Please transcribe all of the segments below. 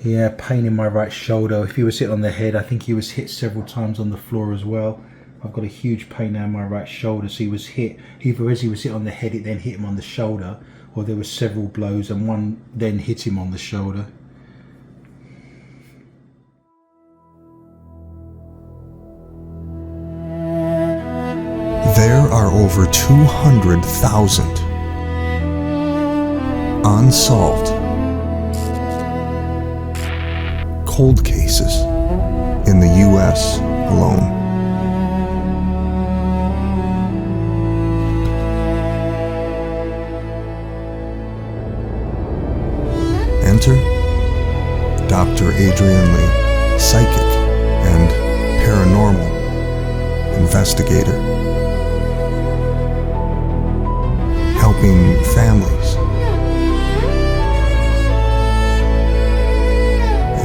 Yeah, pain in my right shoulder. If he was hit on the head, I think he was hit several times on the floor as well. I've got a huge pain now in my right shoulder. So he was hit, either as he was hit on the head, it then hit him on the shoulder, or there were several blows and one then hit him on the shoulder. There are over 200,000 unsolved cold cases in the U.S. alone. Enter Dr. Adrian Lee, psychic and paranormal investigator, helping families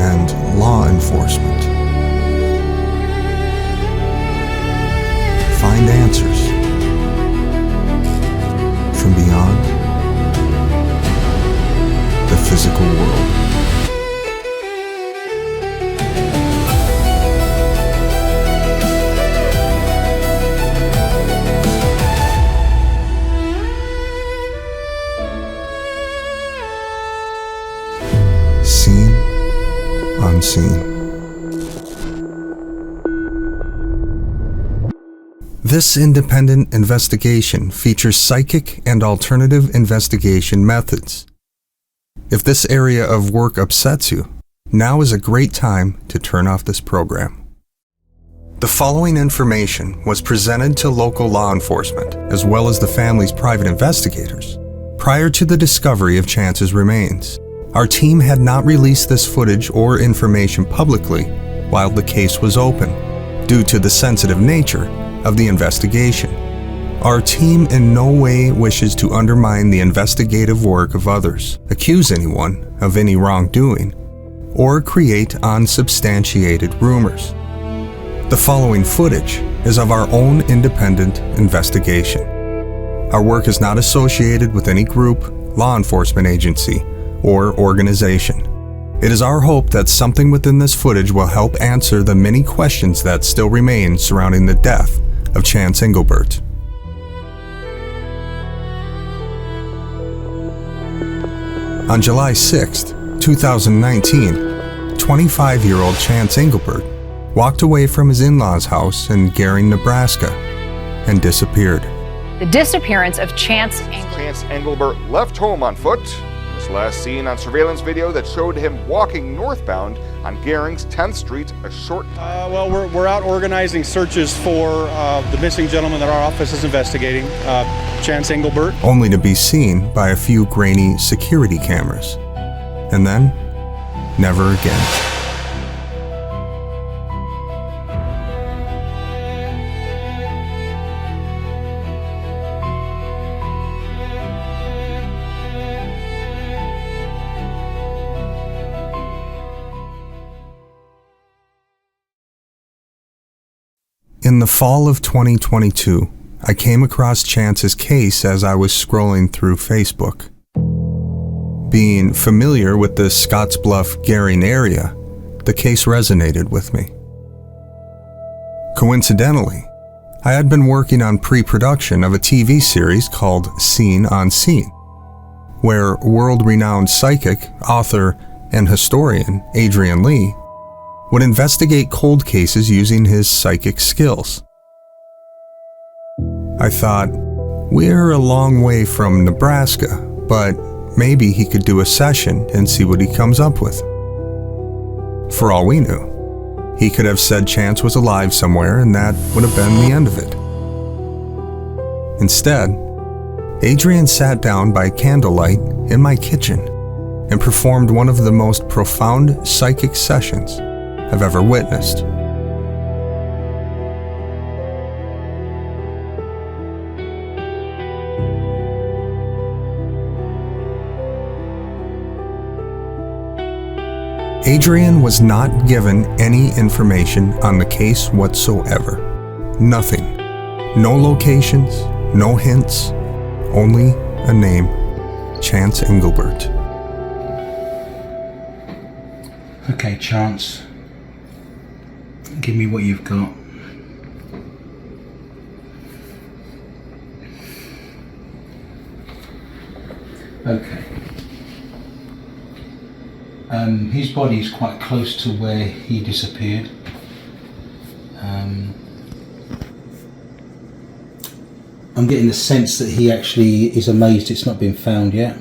and law enforcement find answers from beyond the physical world. Seen, unseen. This independent investigation features psychic and alternative investigation methods. If this area of work upsets you, now is a great time to turn off this program. The following information was presented to local law enforcement, as well as the family's private investigators, prior to the discovery of Chance's remains. Our team had not released this footage or information publicly while the case was open, due to the sensitive nature of the investigation. Our team in no way wishes to undermine the investigative work of others, accuse anyone of any wrongdoing, or create unsubstantiated rumors. The following footage is of our own independent investigation. Our work is not associated with any group, law enforcement agency, or organization. It is our hope that something within this footage will help answer the many questions that still remain surrounding the death of Chance Englebert. On July 6, 2019, 25-year-old Chance Englebert walked away from his in-laws' house in Gering, Nebraska, and disappeared. The disappearance of Chance Englebert. Chance Englebert left home on foot. Was last seen on surveillance video that showed him walking northbound on Gering's 10th Street a short time. Well, we're out organizing searches for the missing gentleman that our office is investigating, Chance Englebert. Only to be seen by a few grainy security cameras. And then, never again. In the fall of 2022, I came across Chance's case as I was scrolling through Facebook. Being familiar with the Scottsbluff Gering area, the case resonated with me. Coincidentally, I had been working on pre-production of a TV series called Scene on Scene, where world-renowned psychic, author, and historian Adrian Lee would investigate cold cases using his psychic skills. I thought, we're a long way from Nebraska, but maybe he could do a session and see what he comes up with. For all we knew, he could have said Chance was alive somewhere and that would have been the end of it. Instead, Adrian sat down by candlelight in my kitchen and performed one of the most profound psychic sessions I've ever witnessed. Adrian was not given any information on the case whatsoever. Nothing. No locations, no hints, only a name, Chance Englebert. Okay, Chance, give me what you've got. Okay. His body is quite close to where he disappeared. I'm getting the sense that he actually is amazed it's not been found yet.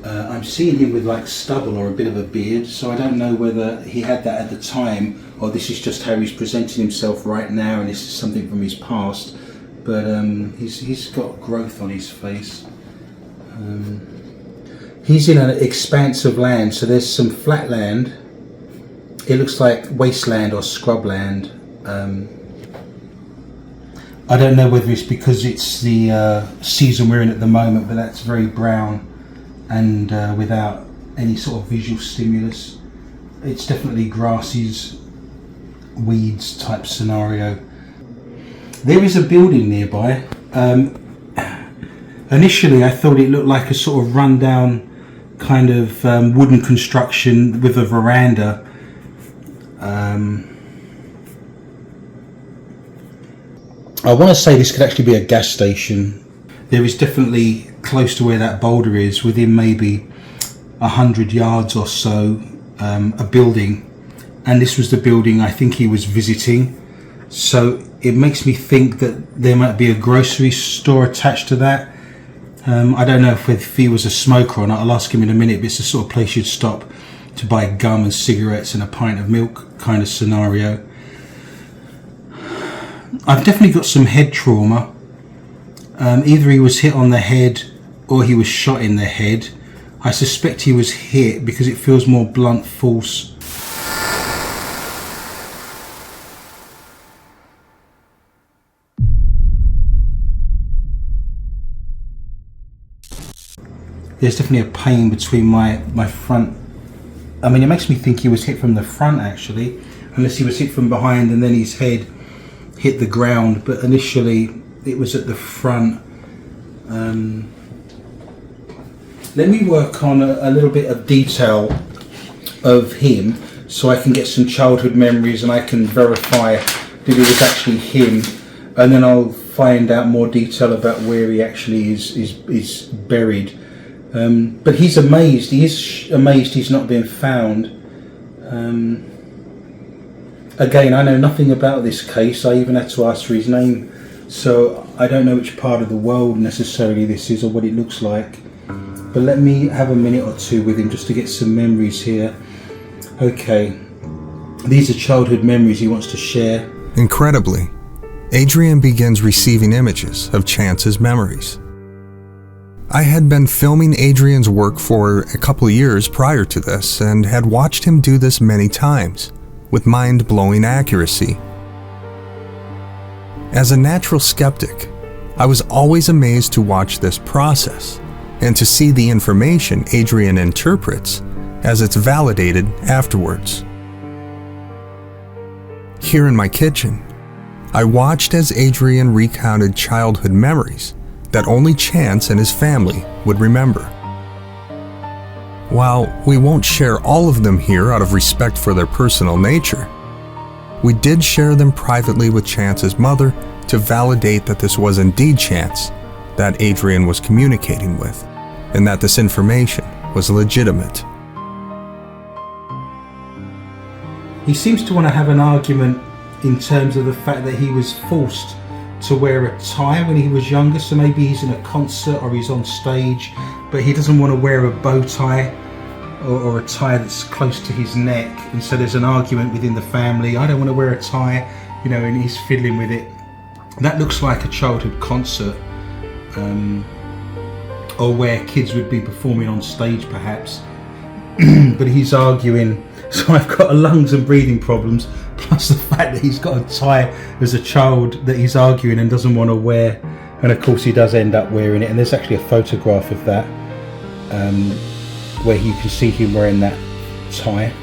I'm seeing him with like stubble or a bit of a beard, so I don't know whether he had that at the time or this is just how he's presenting himself right now and this is something from his past. But he's got growth on his face. He's in an expanse of land, so there's some flat land. It looks like wasteland or scrubland. I don't know whether it's because it's the season we're in at the moment, but that's very brown and without any sort of visual stimulus. It's definitely grasses, weeds type scenario. There is a building nearby. Initially I thought it looked like a sort of rundown kind of wooden construction with a veranda. I want to say this could actually be a gas station. There is definitely close to where that boulder is, within maybe 100 yards or so, a building, and this was the building I think he was visiting. So it makes me think that there might be a grocery store attached to that. I don't know if he was a smoker or not. I'll ask him in a minute, but it's the sort of place you'd stop to buy gum and cigarettes and a pint of milk kind of scenario. I've definitely got some head trauma. Either he was hit on the head or he was shot in the head. I suspect he was hit because it feels more blunt force. There's definitely a pain between my front. I mean, it makes me think he was hit from the front actually, unless he was hit from behind and then his head hit the ground, but initially it was at the front. Let me work on a little bit of detail of him so I can get some childhood memories and I can verify that it was actually him, and then I'll find out more detail about where he actually is buried. But he's amazed. He is amazed he's not been found. Again, I know nothing about this case. I even had to ask for his name, so I don't know which part of the world necessarily this is or what it looks like. But let me have a minute or two with him just to get some memories here. Okay, these are childhood memories he wants to share. Incredibly, Adrian begins receiving images of Chance's memories. I had been filming Adrian's work for a couple of years prior to this and had watched him do this many times, with mind-blowing accuracy. As a natural skeptic, I was always amazed to watch this process and to see the information Adrian interprets as it's validated afterwards. Here in my kitchen, I watched as Adrian recounted childhood memories that only Chance and his family would remember. While we won't share all of them here out of respect for their personal nature, we did share them privately with Chance's mother to validate that this was indeed Chance that Adrian was communicating with, and that this information was legitimate. He seems to want to have an argument in terms of the fact that he was forced to wear a tie when he was younger, so maybe he's in a concert or he's on stage, but he doesn't want to wear a bow tie or a tie that's close to his neck, and so there's an argument within the family. I don't want to wear a tie, and he's fiddling with it. That looks like a childhood concert, or where kids would be performing on stage perhaps. But he's arguing, so I've got lungs and breathing problems, plus the fact that he's got a tie as a child that he's arguing and doesn't want to wear, and of course he does end up wearing it, and there's actually a photograph of that where you can see him wearing that tie.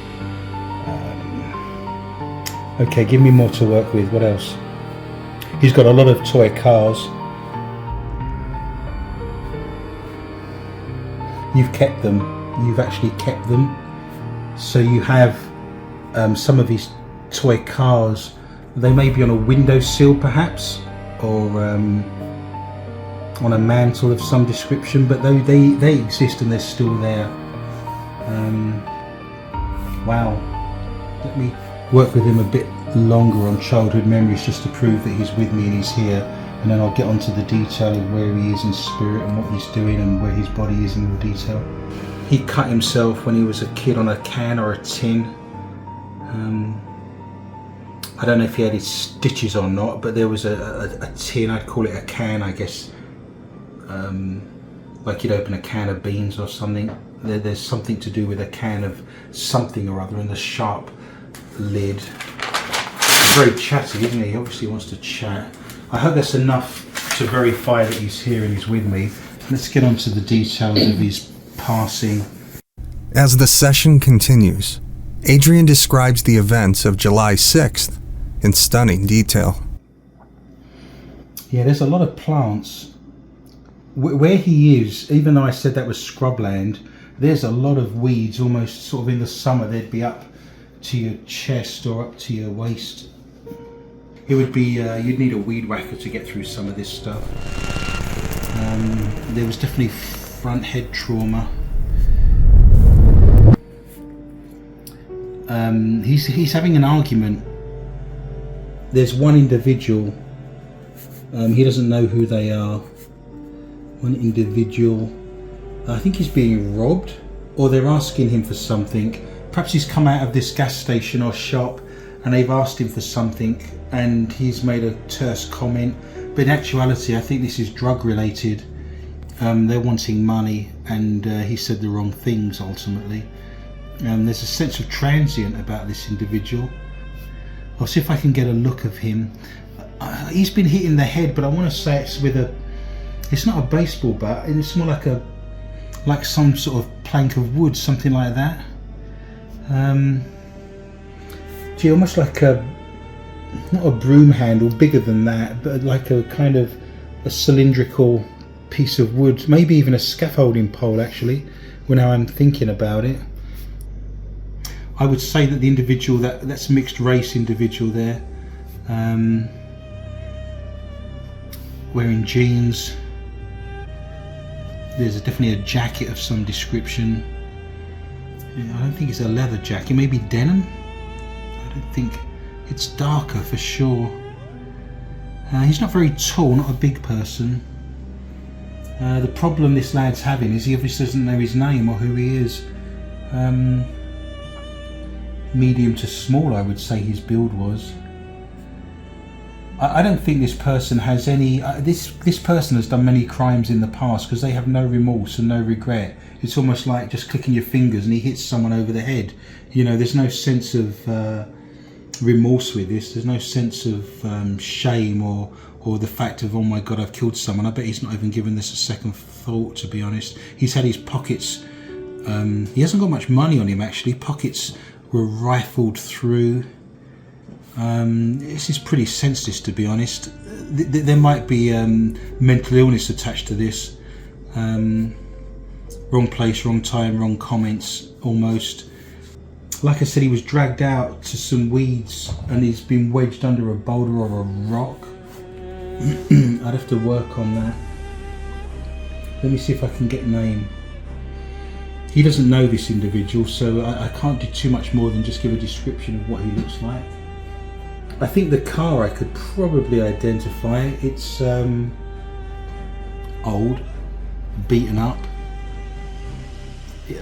Okay, give me more to work with. What else? He's got a lot of toy cars. You've kept them. You've actually kept them. So you have some of his toy cars. They may be on a windowsill perhaps, or on a mantle of some description, but they exist and they're still there. Wow. Let me work with him a bit longer on childhood memories just to prove that he's with me and he's here, and then I'll get onto the detail of where he is in spirit and what he's doing and where his body is in more detail. He cut himself when he was a kid on a can or a tin. I don't know if he had his stitches or not, but there was a tin, I'd call it a can, I guess. Like you'd open a can of beans or something. There's something to do with a can of something or other, and the sharp lid. He's very chatty, isn't he? He obviously wants to chat. I hope that's enough to verify that he's here and he's with me. Let's get on to the details of his passing. As the session continues, Adrian describes the events of July 6th in stunning detail. Yeah, there's a lot of plants. Where he is, even though I said that was scrubland, there's a lot of weeds, almost sort of in the summer they'd be up to your chest or up to your waist. It would be, you'd need a weed whacker to get through some of this stuff. There was definitely front head trauma. He's having an argument. There's one individual, he doesn't know who they are. One individual, I think he's being robbed, or they're asking him for something. Perhaps he's come out of this gas station or shop and they've asked him for something and he's made a terse comment, but in actuality I think this is drug related. They're wanting money and he said the wrong things ultimately. There's a sense of transient about this individual. I'll see if I can get a look of him. He's been hit in the head, but I want to say it's with it's not a baseball bat, it's more like some sort of plank of wood, something like that. Gee, almost like not a broom handle, bigger than that, but like a kind of a cylindrical piece of wood, maybe even a scaffolding pole actually, when I'm thinking about it. I would say that the individual, that's mixed race individual there, wearing jeans. There's definitely a jacket of some description. I don't think it's a leather jacket, maybe denim. I don't think, it's darker for sure. He's not very tall, not a big person. The problem this lad's having is he obviously doesn't know his name or who he is. Medium to small, I would say his build was. I don't think this person has any, this person has done many crimes in the past because they have no remorse and no regret. It's almost like just clicking your fingers and he hits someone over the head. You know, there's no sense of remorse with this. There's no sense of shame or the fact of, oh my God, I've killed someone. I bet he's not even given this a second thought, to be honest. He's had his pockets, he hasn't got much money on him actually. Pockets were rifled through. This is pretty senseless, to be honest. There might be mental illness attached to this. Wrong place, wrong time, wrong comments, almost. Like I said, he was dragged out to some weeds and he's been wedged under a boulder or a rock. I'd have to work on that. Let me see if I can get a name. He doesn't know this individual, so I can't do too much more than just give a description of what he looks like. I think the car I could probably identify. It's old, beaten up.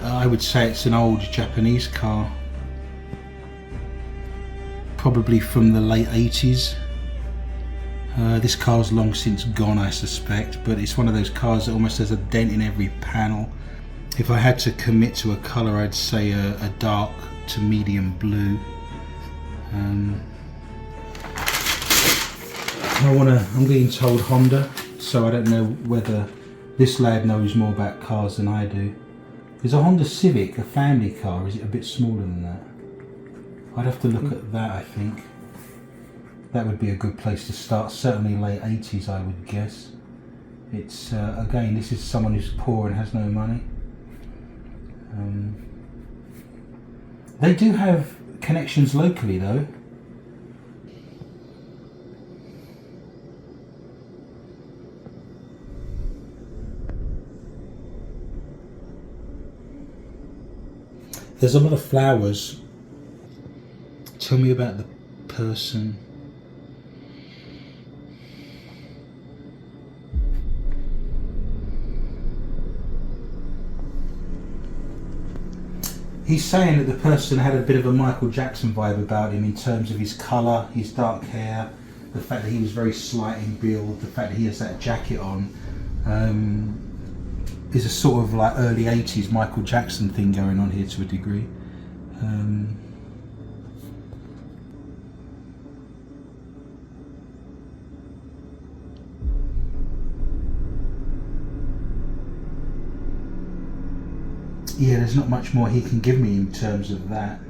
I would say it's an old Japanese car, probably from the late 80s. This car's long since gone, I suspect, but it's one of those cars that almost has a dent in every panel. If I had to commit to a colour, I'd say a dark to medium blue. I'm being told Honda, so I don't know whether this lad knows more about cars than I do. Is a Honda Civic a family car, or is it a bit smaller than that? I'd have to look at that, I think. That would be a good place to start, certainly late 80s I would guess. It's, again, this is someone who's poor and has no money. They do have connections locally though. There's a lot of flowers. Tell me about the person. He's saying that the person had a bit of a Michael Jackson vibe about him in terms of his colour, his dark hair, the fact that he was very slight in build, the fact that he has that jacket on. There's a sort of like early 80s Michael Jackson thing going on here to a degree. Yeah, there's not much more he can give me in terms of that.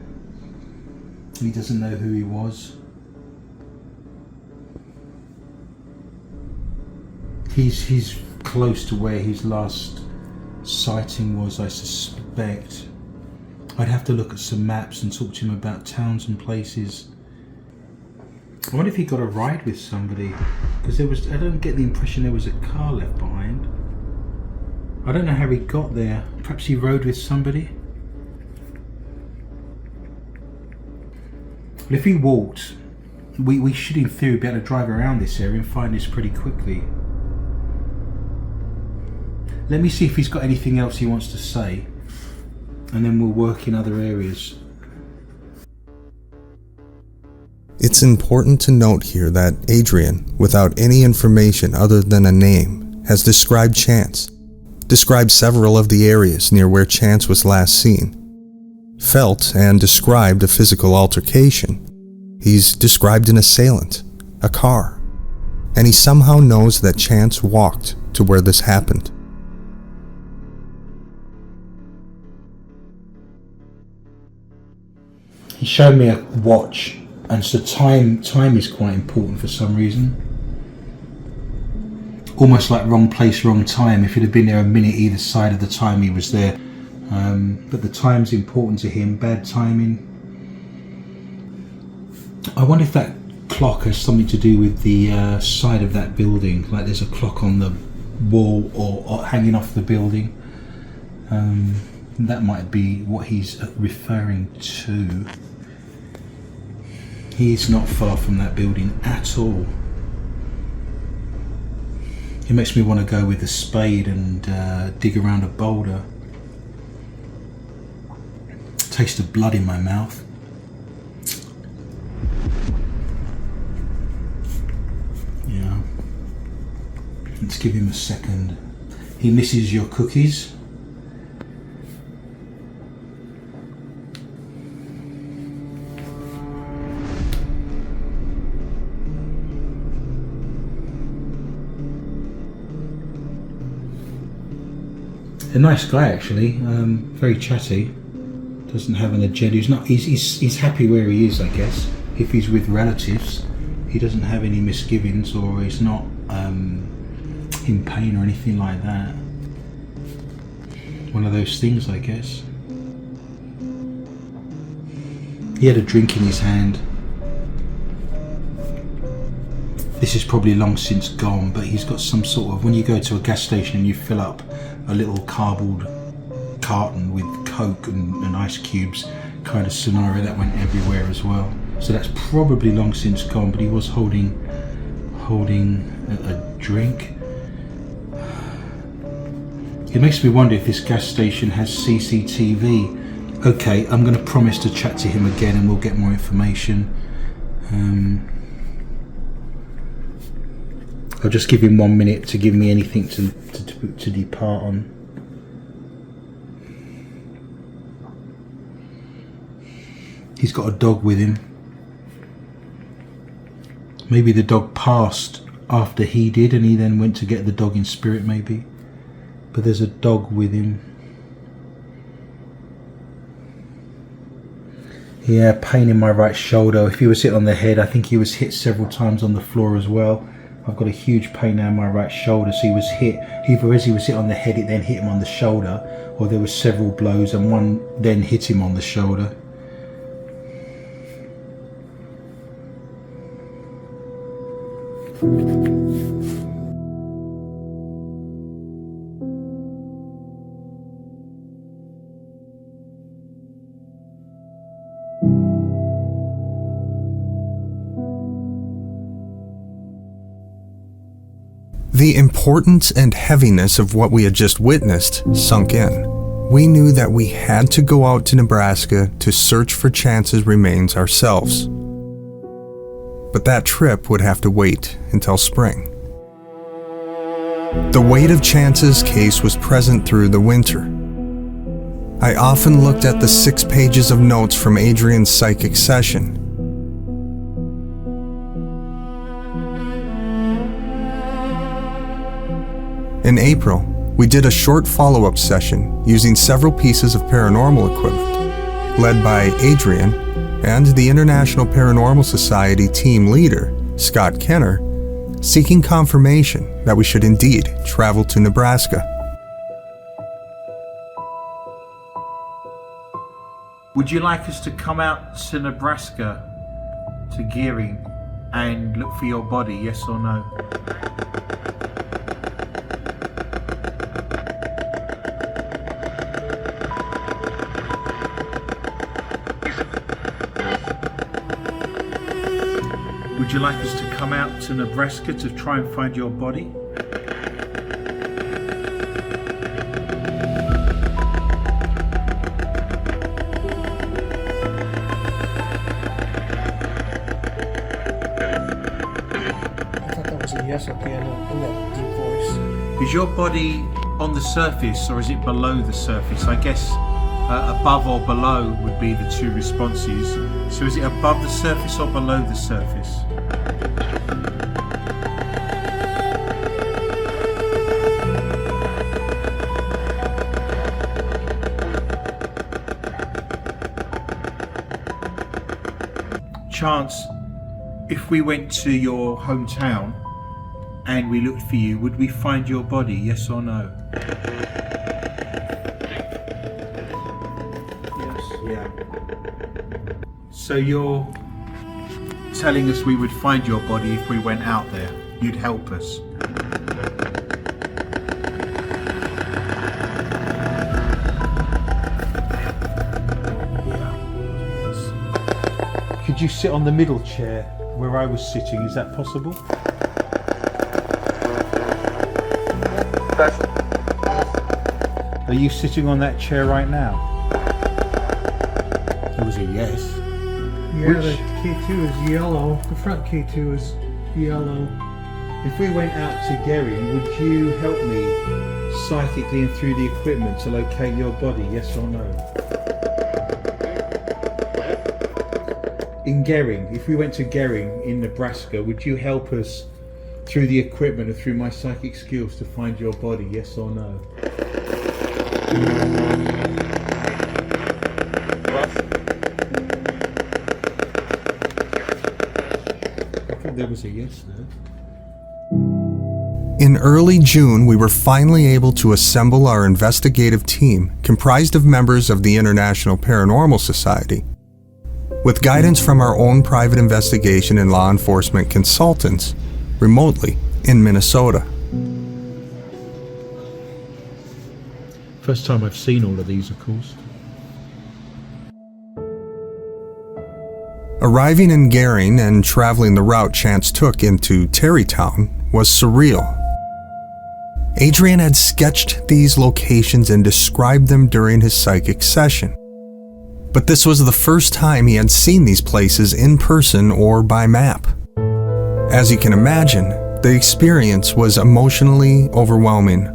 He doesn't know who he was. He's close to where his last sighting was, I suspect. I'd have to look at some maps and talk to him about towns and places. I wonder if he got a ride with somebody, because I don't get the impression there was a car left behind. I don't know how he got there. Perhaps he rode with somebody. But if he walked, we should in theory be able to drive around this area and find this pretty quickly. Let me see if he's got anything else he wants to say, and then we'll work in other areas. It's important to note here that Adrian, without any information other than a name, has described Chance, described several of the areas near where Chance was last seen, felt and described a physical altercation. He's described an assailant, a car, and he somehow knows that Chance walked to where this happened. He showed me a watch, and so time is quite important for some reason. Almost like wrong place, wrong time. If he'd have been there a minute either side of the time he was there. But the time's important to him. Bad timing. I wonder if that clock has something to do with the side of that building. Like there's a clock on the wall or hanging off the building. That might be what he's referring to. He's not far from that building at all. It makes me want to go with a spade and dig around a boulder. Taste of blood in my mouth. Yeah. Let's give him a second. He misses your cookies. A nice guy actually, very chatty. Doesn't have an agenda. He's happy where he is, I guess. If he's with relatives, he doesn't have any misgivings, or he's not in pain or anything like that. One of those things, I guess. He had a drink in his hand. This is probably long since gone, but he's got some sort of, when you go to a gas station and you fill up a little cardboard carton with Coke and ice cubes kind of scenario, that went everywhere as well. So that's probably long since gone, but he was holding a drink. It makes me wonder if this gas station has CCTV. Okay, I'm going to promise to chat to him again and we'll get more information. I'll just give him 1 minute to give me anything to depart on. He's got a dog with him. Maybe the dog passed after he did and he then went to get the dog in spirit maybe. But there's a dog with him. Yeah, pain in my right shoulder. If he was hit on the head, I think he was hit several times on the floor as well. I've got a huge pain now in my right shoulder, so he was hit. Either as he was hit on the head, it then hit him on the shoulder, or there were several blows and one then hit him on the shoulder. The importance and heaviness of what we had just witnessed sunk in. We knew that we had to go out to Nebraska to search for Chance's remains ourselves. But that trip would have to wait until spring. The weight of Chance's case was present through the winter. I often looked at the 6 pages of notes from Adrian's psychic session. In April, we did a short follow-up session using several pieces of paranormal equipment, led by Adrian and the International Paranormal Society team leader, Scott Kenner, seeking confirmation that we should indeed travel to Nebraska. Would you like us to come out to Nebraska, to Gering, and look for your body, yes or no? Would you like us to come out to Nebraska to try and find your body? I thought that was a yes okay in that deep voice. Is your body on the surface or is it below the surface? I guess above or below would be the two responses. So is it above the surface or below the surface? Chance, if we went to your hometown and we looked for you, would we find your body, yes or no? Yeah. So you're telling us we would find your body if we went out there. You'd help us. Could you sit on the middle chair where I was sitting? Is that possible? Are you sitting on that chair right now? It was a yes. Yeah, Which- the K2 is yellow. The front K2 is yellow. If we went out to Gering, would you help me psychically and through the equipment to locate your body, yes or no? In Gering, if we went to Gering in Nebraska, would you help us through the equipment and through my psychic skills to find your body, yes or no? I think there was a yes there. In early June, we were finally able to assemble our investigative team, comprised of members of the International Paranormal Society, with guidance from our own private investigation and law enforcement consultants, remotely in Minnesota. First time I've seen all of these, of course. Arriving in Gering and traveling the route Chance took into Terrytown was surreal. Adrian had sketched these locations and described them during his psychic session. But this was the first time he had seen these places in person or by map. As you can imagine, the experience was emotionally overwhelming.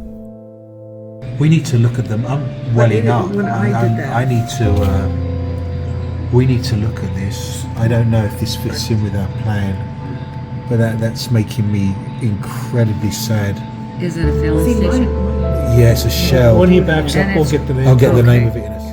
We need to look at them. I'm welling up. when I did that. I need to. We need to look at this. I don't know if this fits in with our plan, but that's making me incredibly sad. Is it a filling See, station? Yeah, it's a shell. When he backs up, And we'll it's- get the name. I'll get the Okay. name of it in a second.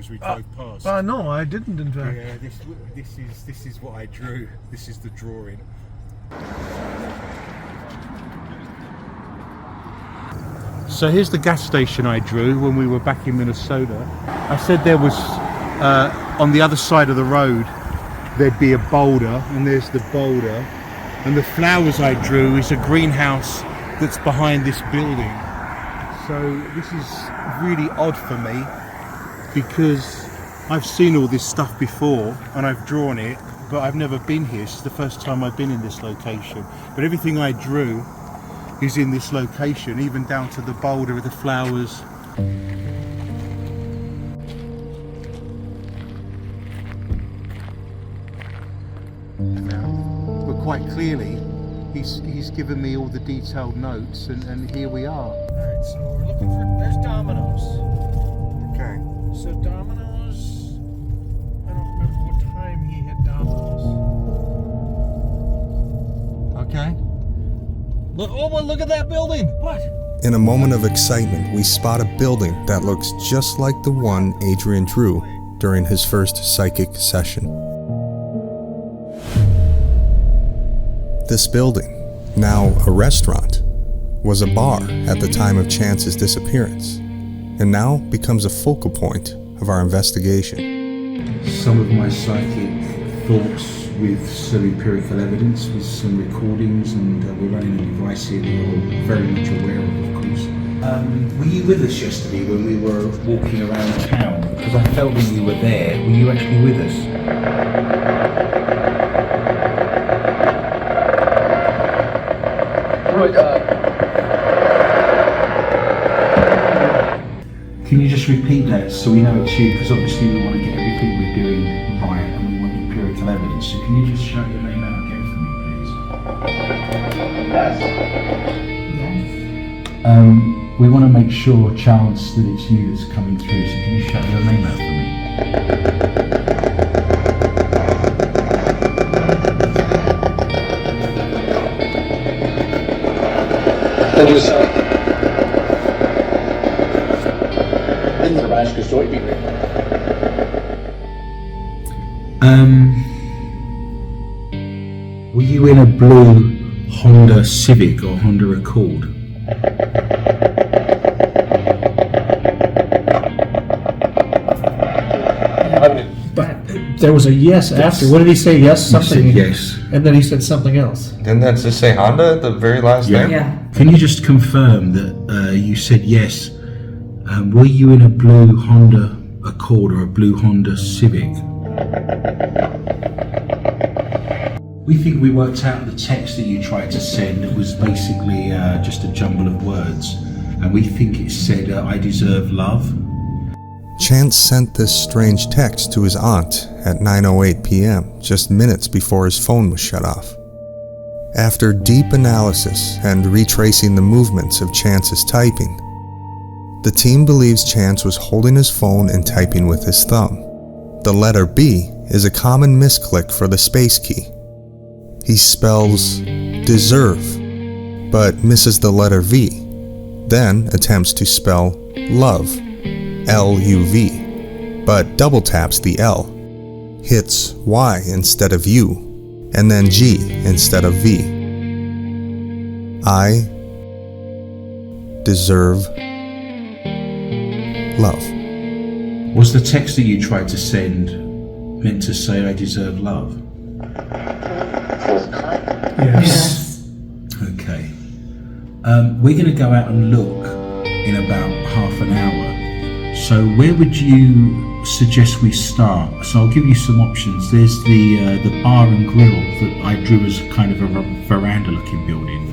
as we drove past. No, I didn't, in fact. Yeah, this is what I drew. This is the drawing. So here's the gas station I drew when we were back in Minnesota. I said there was, on the other side of the road, there'd be a boulder, and there's the boulder. And the flowers I drew is a greenhouse that's behind this building. So this is really odd for me because I've seen all this stuff before and I've drawn it, but I've never been here. This is the first time I've been in this location. But everything I drew is in this location, even down to the boulder with the flowers. But quite clearly, he's given me all the detailed notes, and here we are. Alright, so we're looking for... There's Domino's. Okay. So Domino's... I don't remember what time he hit Domino's. Okay. Look at that building! What? In a moment of excitement, we spot a building that looks just like the one Adrian drew during his first psychic session. This building, now a restaurant, was a bar at the time of Chance's disappearance, and now becomes a focal point of our investigation. Some of my psychic thoughts with some empirical evidence, with some recordings, and we're running a device here that you're very much aware of course. Were you with us yesterday when we were walking around town? Because I felt that you were there. Were you actually with us? Can you just repeat that so we know it's you? Because obviously we want to get everything we're doing right and we want empirical evidence. So can you just shout your name out again for me, please? Yes. We want to make sure, Chance, that it's you that's coming through. So can you shout your name out for me? Thank you, sir. Nebraska soybean. Were you in a blue Honda Civic or Honda Accord? But there was a yes after. What did he say? Yes, something. You said yes. And then he said something else. Didn't that just say Honda at the very last thing? Yeah. Can you just confirm that you said yes? Were you in a blue Honda Accord or a blue Honda Civic? We think we worked out the text that you tried to send. It was basically just a jumble of words. And we think it said, I deserve love. Chance sent this strange text to his aunt at 9:08 p.m., just minutes before his phone was shut off. After deep analysis and retracing the movements of Chance's typing, the team believes Chance was holding his phone and typing with his thumb. The letter B is a common misclick for the space key. He spells deserve, but misses the letter V, then attempts to spell love, L-U-V, but double taps the L, hits Y instead of U, and then G instead of V. I deserve love. Was the text that you tried to send meant to say, I deserve love? Yes. Okay. We're going to go out and look in about half an hour. So where would you suggest we start? So I'll give you some options. There's the bar and grill that I drew as kind of a veranda-looking building.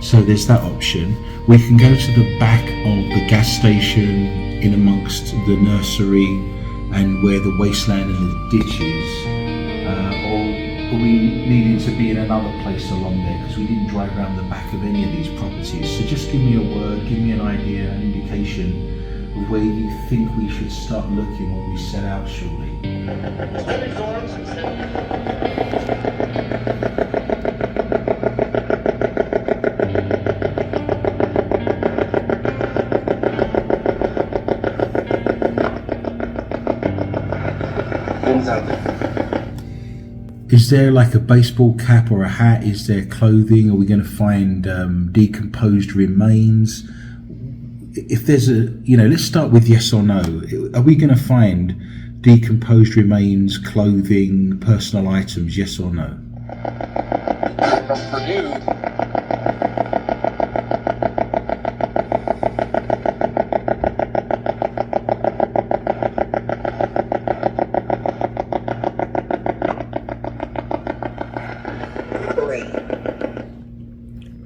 So there's that option. We can go to the back of the gas station, in amongst the nursery and where the wasteland and the ditch is, or are we needing to be in another place along there because we didn't drive around the back of any of these properties? So just give me a word, give me an idea, an indication of where you think we should start looking when we set out shortly. Is there like a baseball cap or a hat? Is there clothing? Are we going to find decomposed remains? If there's let's start with yes or no. Are we going to find decomposed remains, clothing, personal items, yes or no?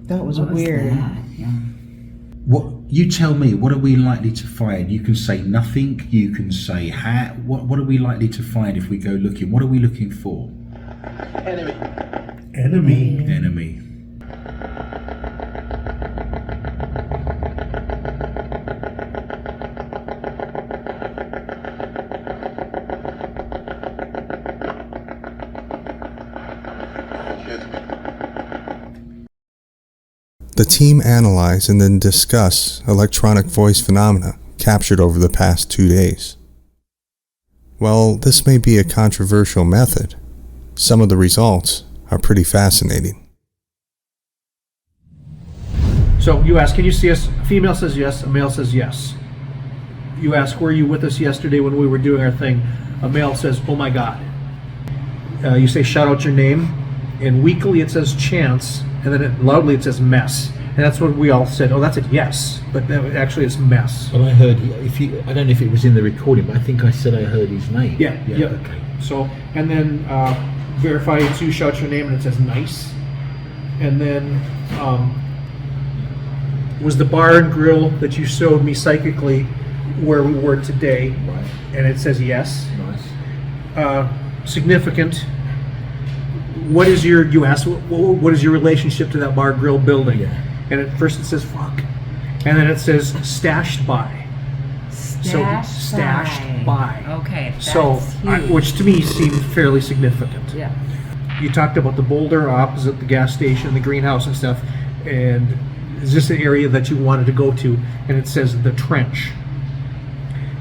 That was weird. What you tell me? What are we likely to find? You can say nothing. You can say hat. What are we likely to find if we go looking? What are we looking for? Enemy. Enemy. The team analyze and then discuss electronic voice phenomena captured over the past 2 days. While this may be a controversial method, some of the results are pretty fascinating. So you ask, can you see us? A female says yes, a male says yes. You ask, were you with us yesterday when we were doing our thing? A male says, oh my God. You say, shout out your name, and weakly it says Chance, and then loudly it says mess. And that's what we all said, oh, that's a yes, but actually it's mess. But I heard, I don't know if it was in the recording, but I think I said I heard his name. Yeah. Okay. So, and then verify it's you, shout your name, and it says nice. And then was the bar and grill that you showed me psychically where we were today? Right. And it says yes. Nice. Significant. What is you asked, what is your relationship to that bar grill building? Yeah. And at first it says fuck. And then it says stashed by. Stashed by. Okay, that's So, huge. which to me seemed fairly significant. Yeah. You talked about the boulder opposite the gas station, the greenhouse and stuff, and is this an area that you wanted to go to? And it says the trench.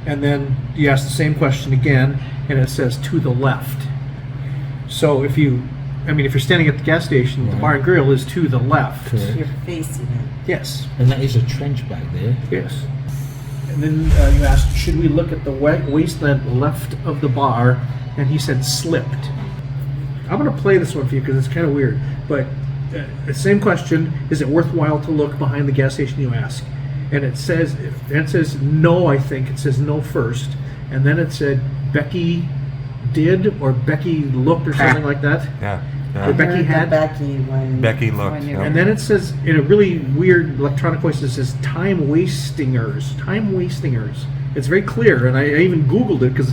And then you ask the same question again, and it says to the left. So if you're standing at the gas station, the bar and grill is to the left. Correct. You're facing it. Yes. And that is a trench back there. Yes. And then you asked, should we look at the wasteland left of the bar? And he said slipped. I'm going to play this one for you because it's kind of weird. But the same question, is it worthwhile to look behind the gas station, you ask? And it says no, I think. It says no first. And then it said Becky did or Becky looked or something like that. Yeah. Or Becky had. Becky looked. when you- Yep. And then it says, in a really weird electronic voice, it says time wastingers. Time wastingers. It's very clear, and I even Googled it because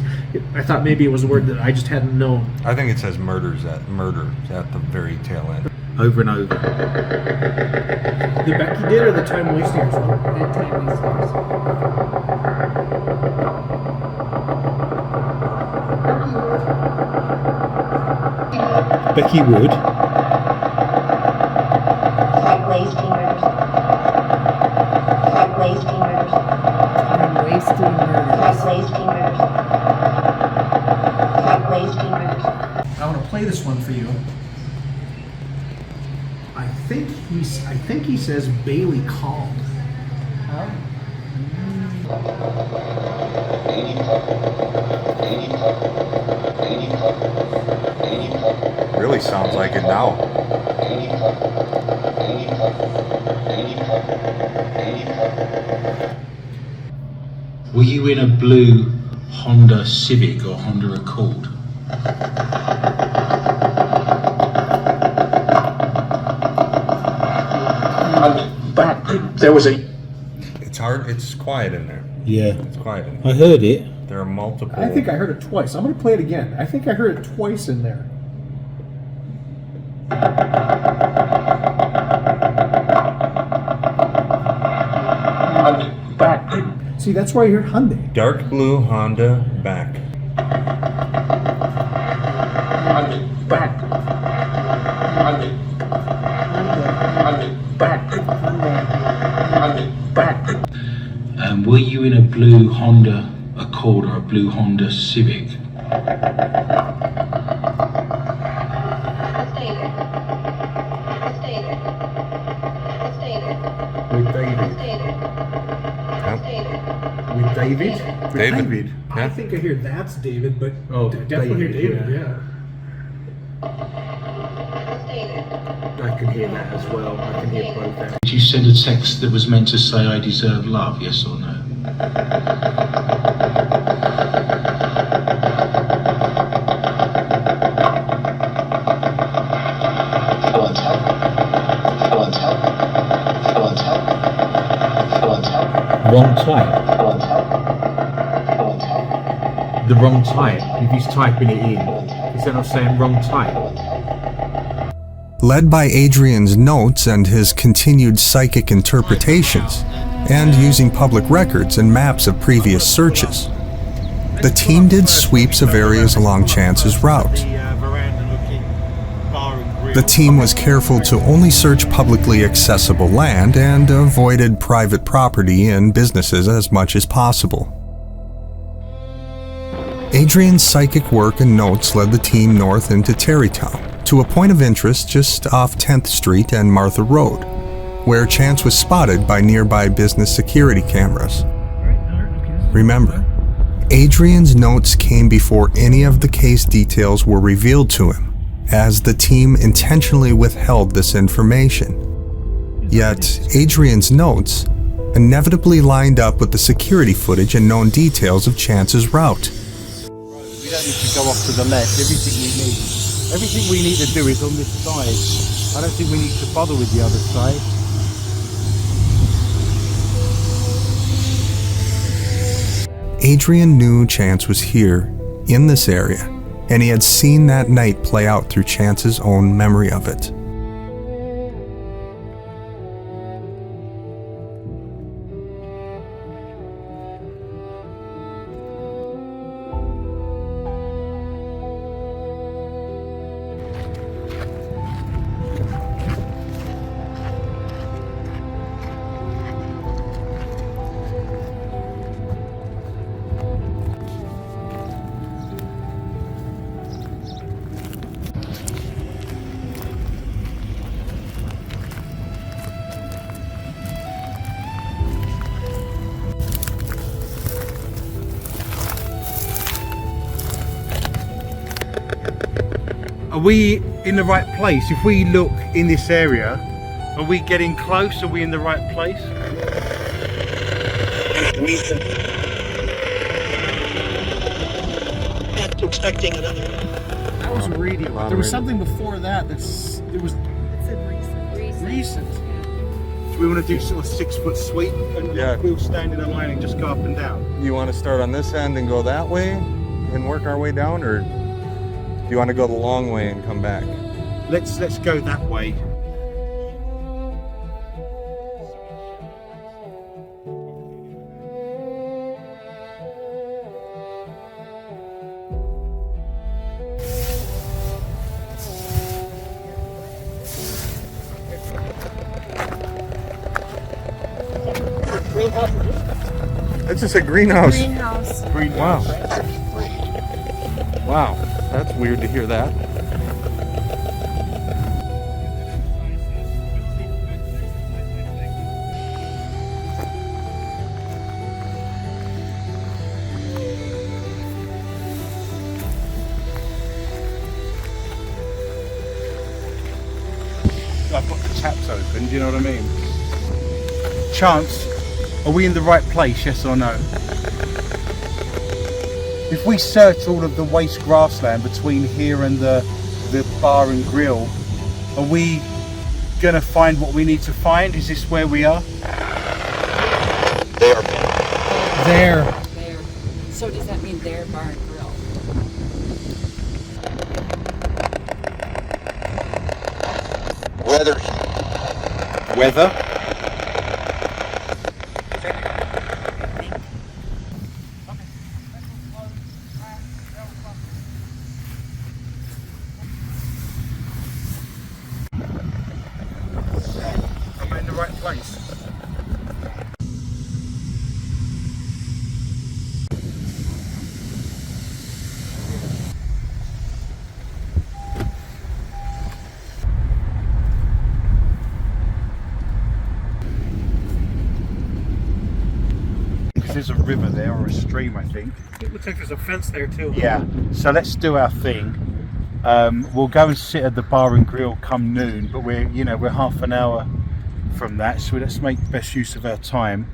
I thought maybe it was a word that I just hadn't known. I think it says murder at the very tail end. Over and over. The Becky did or the time wastingers one? The time wasters. Becky Wood. Time wasting murders. Time wasting murders. Time wasting murders. Time wasting murders. I want to play this one for you. I think he says Bailey called. Really sounds like it now. Were you in a blue Honda Civic or Honda Accord? But there was a. It's hard. It's quiet in there. Yeah. It's quiet in there. I heard it. There are multiple. I think I heard it twice. I'm going to play it again. I think I heard it twice in there. See, that's why I heard Hyundai. Dark blue Honda back. Were you in a blue Honda Accord or a blue Honda Civic? David? David. I think I hear that's David, but Oh, definitely David, David, yeah. I can hear that as well. I can hear both there. Did you send a text that was meant to say I deserve love, yes or no? Wrong type. The wrong type. If he's typing it in, is that not saying wrong type? Led by Adrian's notes and his continued psychic interpretations, and using public records and maps of previous searches, the team did sweeps of areas along Chance's route. The team was careful to only search publicly accessible land and avoided private property and businesses as much as possible. Adrian's psychic work and notes led the team north into Terrytown, to a point of interest just off 10th Street and Martha Road, where Chance was spotted by nearby business security cameras. Remember, Adrian's notes came before any of the case details were revealed to him, as the team intentionally withheld this information. Yet, Adrian's notes inevitably lined up with the security footage and known details of Chance's route. We don't need to go off to the left. Everything we need to do is on this side. I don't think we need to bother with the other side. Adrian knew Chance was here, in this area, and he had seen that night play out through Chance's own memory of it. Are we in the right place? If we look in this area, are we getting close? Are we in the right place? Expecting another. That was really. There was something before that. It was. It said recent. Do we want to do sort of 6 foot sweep and we'll stand in a line and just go up and down? You want to start on this end and go that way and work our way down, or do you want to go the long way and come back? Let's go that way. It's just a greenhouse. Greenhouse. Wow, that's weird to hear that. I've got the taps open, do you know what I mean? Chance, are we in the right place, yes or no? If we search all of the waste grassland between here and the bar and grill, are we gonna find what we need to find? Is this where we are? There. There. So does that mean there, bar and grill? Weather? Am I in the right place? there's a river there, or a stream, I think. It looks like there's a fence there too. Yeah, so let's do our thing. We'll go and sit at the bar and grill come noon, but we're half an hour from that, so let's make best use of our time.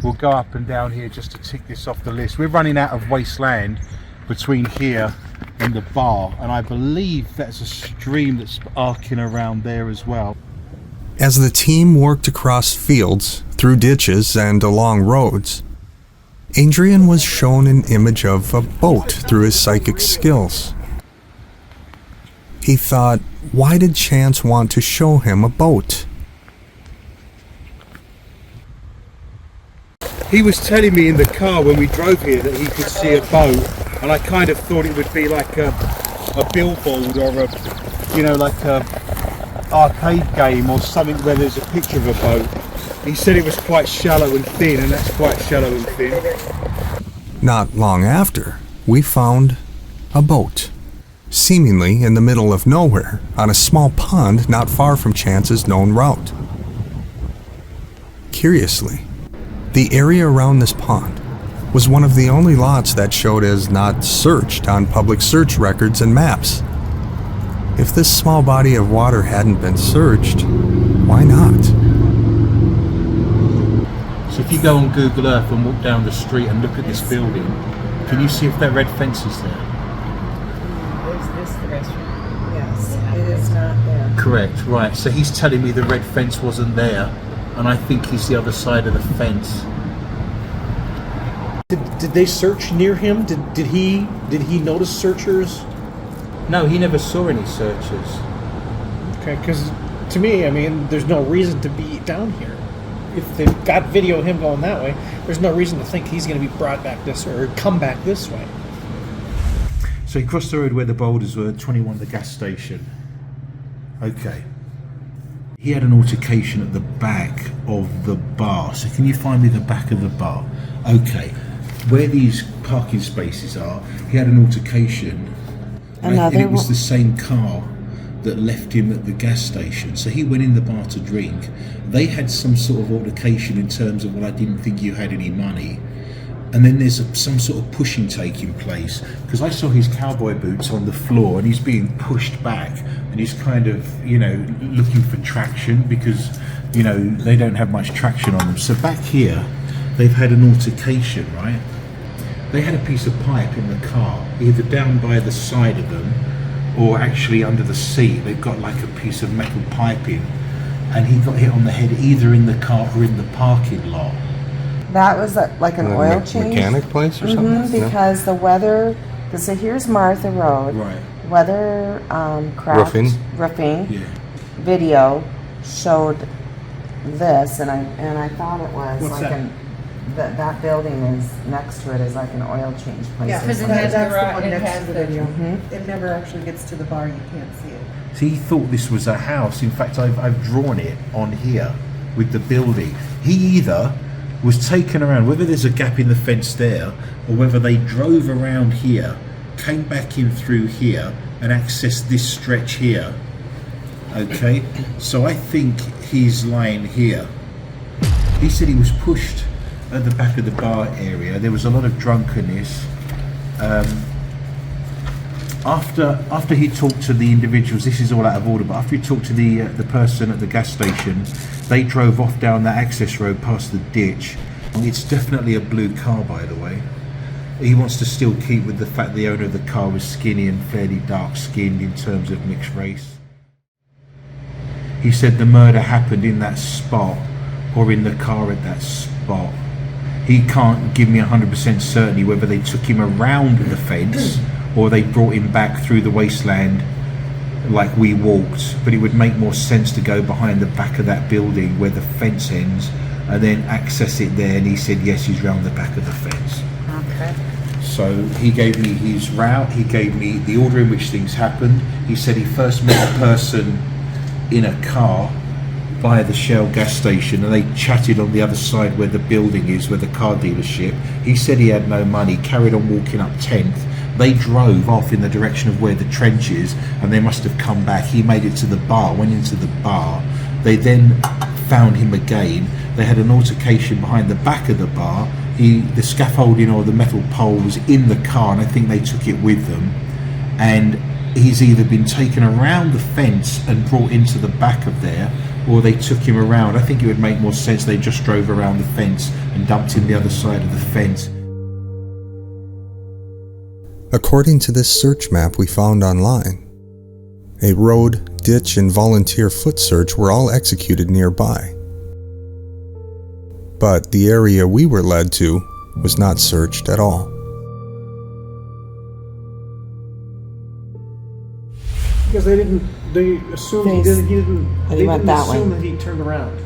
We'll go up and down here just to tick this off the list. We're running out of wasteland between here and the bar, and I believe that's a stream that's arcing around there as well. As the team worked across fields, through ditches, and along roads, Adrian was shown an image of a boat through his psychic skills. He thought, why did Chance want to show him a boat? He was telling me in the car when we drove here that he could see a boat, and I kind of thought it would be like a billboard or like a arcade game or something where there's a picture of a boat. He said it was quite shallow and thin, and that's quite shallow and thin. Not long after, we found a boat, seemingly in the middle of nowhere, on a small pond not far from Chance's known route. Curiously, the area around this pond was one of the only lots that showed as not searched on public search records and maps. If this small body of water hadn't been searched, why not? So if you go on Google Earth and walk down the street and look at this building, can you see if that red fence is there? Is this the restaurant? Yes, it is not there. Correct, right. So he's telling me the red fence wasn't there, and I think he's the other side of the fence. Did they search near him? Did he notice searchers? No, he never saw any searchers. Okay, because to me, I mean, there's no reason to be down here. If they've got video of him going that way, there's no reason to think he's going to be brought back this way or come back this way. So he crossed the road where the boulders were, 21 the gas station. Okay. He had an altercation at the back of the bar. So can you find me the back of the bar? Okay. Where these parking spaces are, he had an altercation. And it was the same car that left him at the gas station. So he went in the bar to drink. They had some sort of altercation in terms of, well, I didn't think you had any money. And then there's some sort of pushing taking place, because I saw his cowboy boots on the floor and he's being pushed back and he's kind of, looking for traction because, they don't have much traction on them. So back here, they've had an altercation, right? They had a piece of pipe in the car, either down by the side of them or actually under the seat. They've got like a piece of metal piping, and he got hit on the head either in the car or in the parking lot. That was like an oil change mechanic place or something. Because the weather. So here's Martha Road. Right. Weather craft roofing video showed this, and I thought it was What's like that building is next to it is like an oil change place. Yeah, because that's the one one next next to to the the video. It never actually gets to the bar. You can't see it. So he thought this was a house. In fact, I've drawn it on here with the building. He either was taken around, whether there's a gap in the fence there, or whether they drove around here, came back in through here, and accessed this stretch here. Okay, so I think he's lying here. He said he was pushed at the back of the bar area. There was a lot of drunkenness. After he talked to the individuals, this is all out of order, but after he talked to the person at the gas station, they drove off down that access road past the ditch. It's definitely a blue car, by the way. He wants to still keep with the fact the owner of the car was skinny and fairly dark skinned in terms of mixed race. He said the murder happened in that spot or in the car at that spot. He can't give me 100% certainty whether they took him around the fence or they brought him back through the wasteland like we walked, but it would make more sense to go behind the back of that building where the fence ends and then access it there. And he said yes, he's round the back of the fence. Okay. So he gave me his route, he gave me the order in which things happened. He said he first met a person in a car by the Shell gas station and they chatted on the other side where the building is, where the car dealership. He said he had no money, carried on walking up 10th. They drove off in the direction of where the trench is and they must have come back. He made it to the bar, went into the bar. They then found him again. They had an altercation behind the back of the bar. the scaffolding or the metal pole was in the car, and I think they took it with them. And he's either been taken around the fence and brought into the back of there, or they took him around. I think it would make more sense they just drove around the fence and dumped him the other side of the fence. According to this search map we found online, a road, ditch, and volunteer foot search were all executed nearby. But the area we were led to was not searched at all. Because they assumed he didn't assume that he turned around.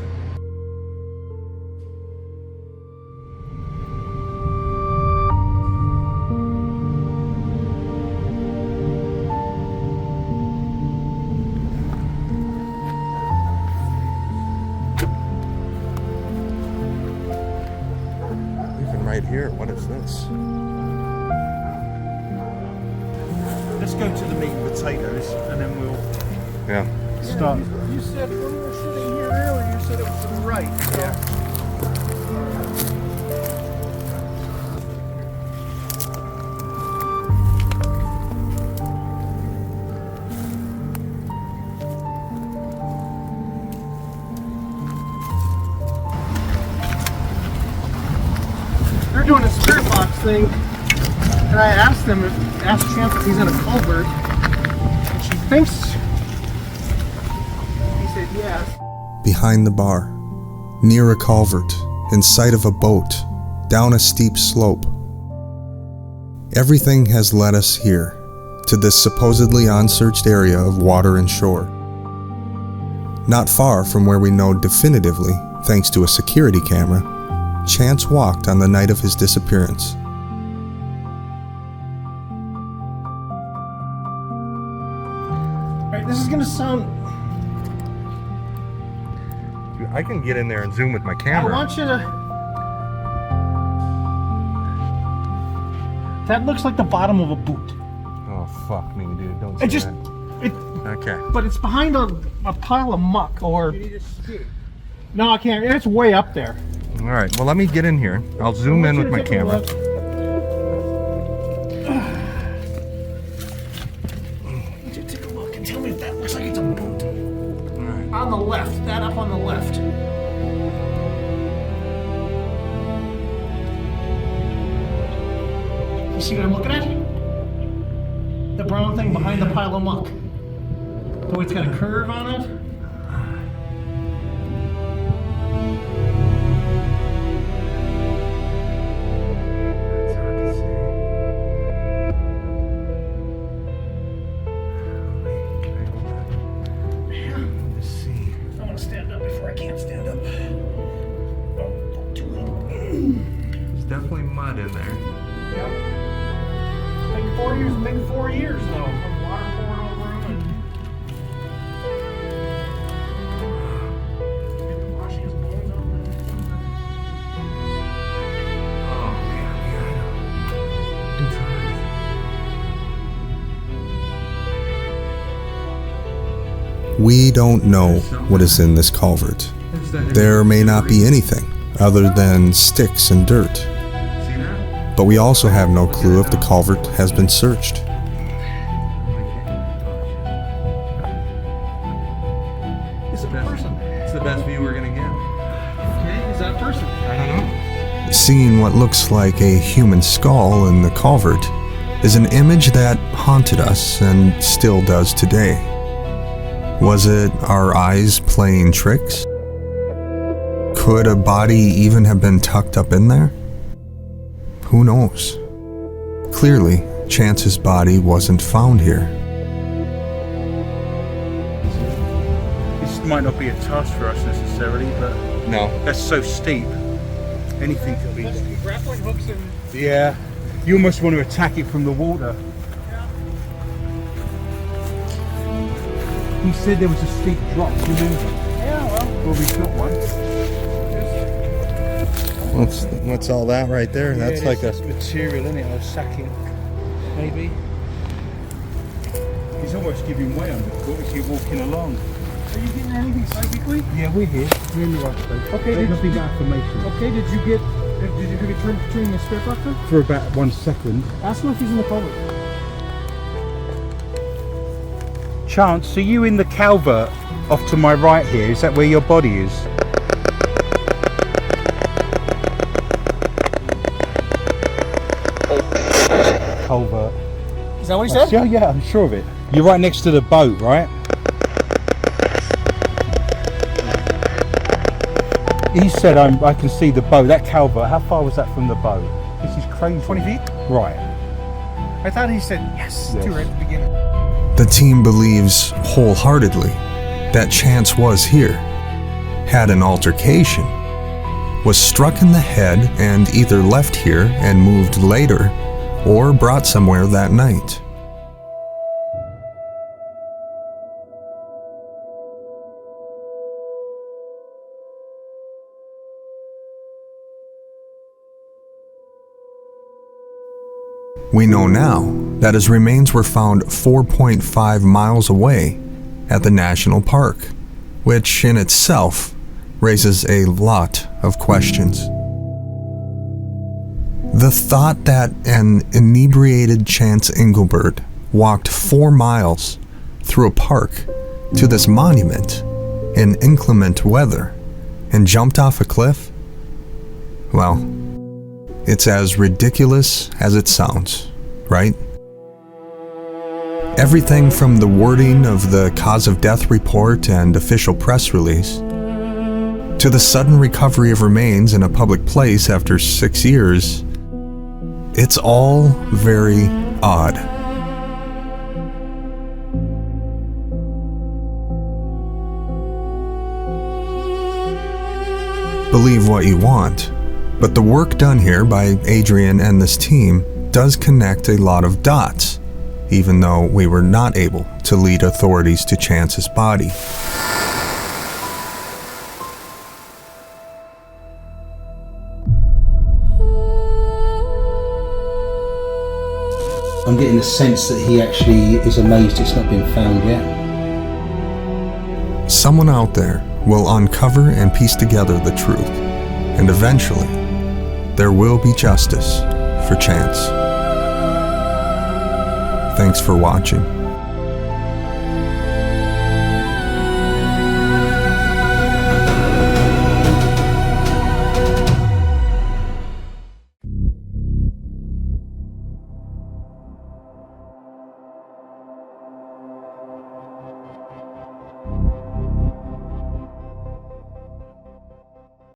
Even right here, what is this? Let's go to the meat and potatoes, and then we'll start. You said when we were sitting here earlier, you said it was to the right. Yeah. They're doing a spirit box thing, and I asked Chance if he's in a culvert, and she thinks. He said yes. Behind the bar, near a culvert, in sight of a boat, down a steep slope. Everything has led us here, to this supposedly unsearched area of water and shore. Not far from where we know definitively, thanks to a security camera, Chance walked on the night of his disappearance. Alright, this is gonna sound. Dude, I can get in there and zoom with my camera. I want you to. That looks like the bottom of a boot. Oh, fuck me, dude. Don't say that. Okay. But it's behind a pile of muck, or. No, I can't. It's way up there. All right. Well, let me get in here. I'll zoom in with my camera. Would you take a look and tell me if that looks like it's a boot? All right. On the left. That up on the left. You see what I'm looking at? The brown thing behind the pile of muck. The way it's got a curve on it. Definitely mud in there. Yep. Big 4 years though. Of water pouring over them and washing his bones out there. Oh man, yeah. We don't know what is in this culvert. There may not be anything other than sticks and dirt. But we also have no clue if the culvert has been searched. Is it a person? It's the best view we're gonna get. Okay, is that a person? I don't know. Seeing what looks like a human skull in the culvert is an image that haunted us and still does today. Was it our eyes playing tricks? Could a body even have been tucked up in there? Who knows? Clearly, Chance's body wasn't found here. This might not be a task for us necessarily, but no, that's so steep. Anything could be. Grappling hooks and. Yeah, you almost want to attack it from the water. He said there was a steep drop. Remember? Yeah, well, we've got one. What's all that right there? Yeah, That's like a material, isn't it? Or sacking, maybe. He's almost giving way underfoot as you're walking along. Are you getting anything psychically? Yeah, we're here. We're in the right place. Okay, Let us be affirmation. Okay, did you get Have you turned the strip off then? For about 1 second. Ask him if he's in the culvert. Chance, are you in the culvert off to my right here? Is that where your body is? Culvert. Is that what he said? Yeah, I'm sure of it. You're right next to the boat, right? He said I can see the boat. That culvert, how far was that from the boat? This is crazy. 20 feet? Right. I thought he said yes. To right at the beginning. The team believes wholeheartedly that Chance was here, had an altercation, was struck in the head and either left here and moved later or brought somewhere that night. We know now that his remains were found 4.5 miles away at the national park, which in itself raises a lot of questions. The thought that an inebriated Chance Englebert walked 4 miles through a park to this monument in inclement weather and jumped off a cliff, well, it's as ridiculous as it sounds, right? Everything from the wording of the cause of death report and official press release to the sudden recovery of remains in a public place after 6 years, it's all very odd. Believe what you want, but the work done here by Adrian and this team does connect a lot of dots, even though we were not able to lead authorities to Chance's body. I'm getting the sense that he actually is amazed it's not been found yet. Someone out there will uncover and piece together the truth, and eventually there will be justice for Chance. Thanks for watching.